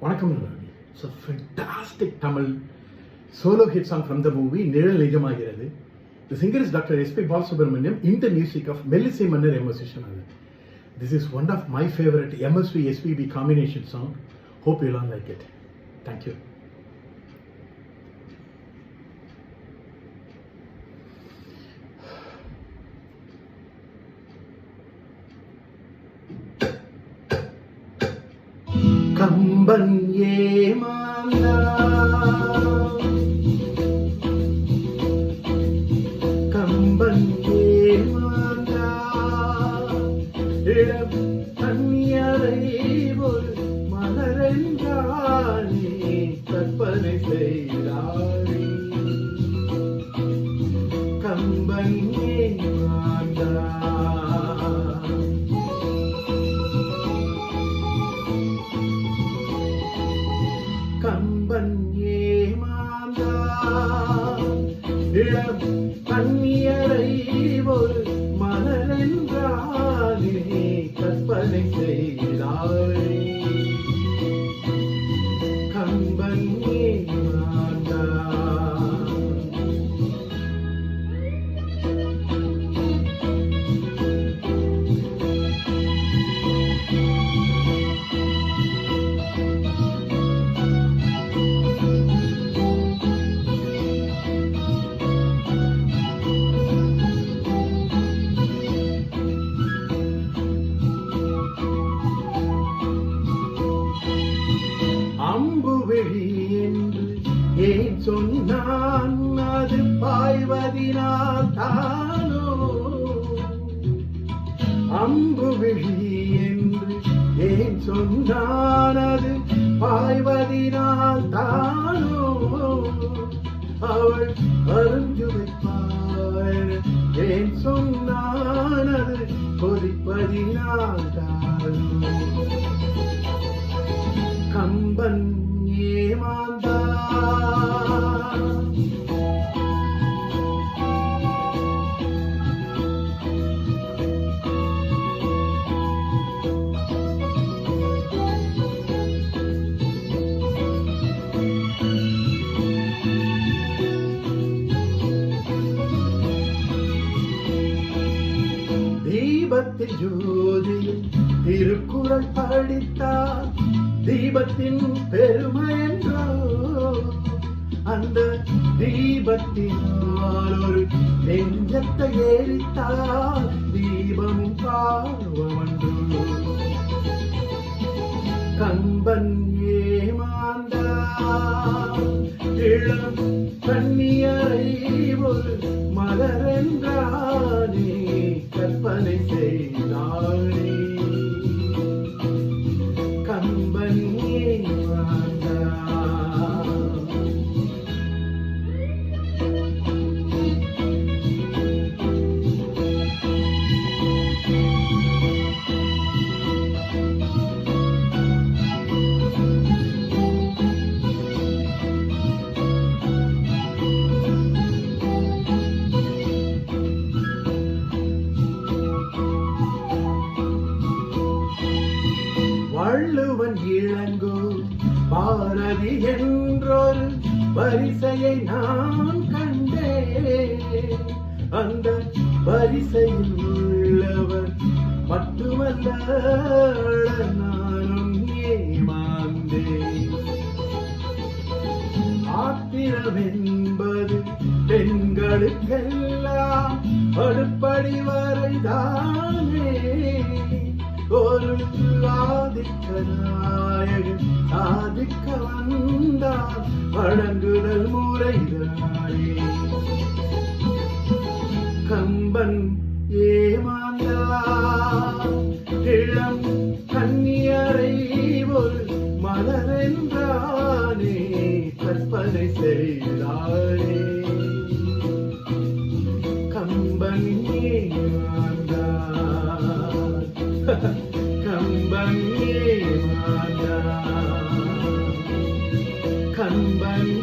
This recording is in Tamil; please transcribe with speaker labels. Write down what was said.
Speaker 1: வணக்கம் நல்லாடி. It's a fantastic Tamil solo hit song from the movie நிழல் நிஜமாகிறது. The singer is Dr. S.P. Balasubramaniam in the music of Melissy Mannar M. S. Vishwanathan. This is one of my favorite MSV-SPB combination song. Hope you'll all like it. Thank you. Kamban ஏமாந்தா Kamban ஏமாந்தா இளம் கண்ணியரை ஒரு மலரென்றானே கற்பனை செய்தாரே கம்பன் ஏமாந்தா கம்பன் ஏமாந்தா இளம் கண்ணியரை ஒரு மலரென்றானே கற்பனை செய்தாரே கம்பன் ஏமாந்தா அம்புவிழி என்று ஏன் சொன்னான் அது பாய்வதினால் தானோ அம்புவிழி என்று ஏன் சொன்னான் அது பாய்வதினால் தானோ அவள் அருஞ்சு வைப்பாள் ஏன் சொன்னான் அது கொதிப்பதினால் தானோ கம்பன் ஏமாந்தா தீபத்தில் ஜோதியில் திருக்குறள் படித்தார் தீபத்தின் பெருமை என்றோ அந்த தீபத்தினால் ஒரு நெஞ்சத்தை ஏறித்தால் தீபமும் பார்வமன்றோ கம்பன் ஏமாந்தா இளம் கண்ணியரை ஒரு மலரென்றானே கற்பனை செய்தானே கம்பன் ஏமாந்தா வள்ளுவன் இளங்கோ பாரதி என்றொரு வரிசையை நான் கண்டேன் அந்த வரிசையில் உள்ளவர் மட்டுமல்ல நானும் ஏமாந்தேன் ஆத்திரம் என்பது பெண்களுக்கெல்லாம் அடுப்படி வரைதானே ஒரு ஆதிக்க நாயகன் சாதிக்க வந்தால் வழங்குதல் முறைதானே கம்பன் ஏமாந்தா இளம் கண்ணியரை ஒரு மலரென்றானே கற்பனை செய்தானே கம்பன் ஏமாந்தா கம்பன் ஏமாந்தா கம்பன்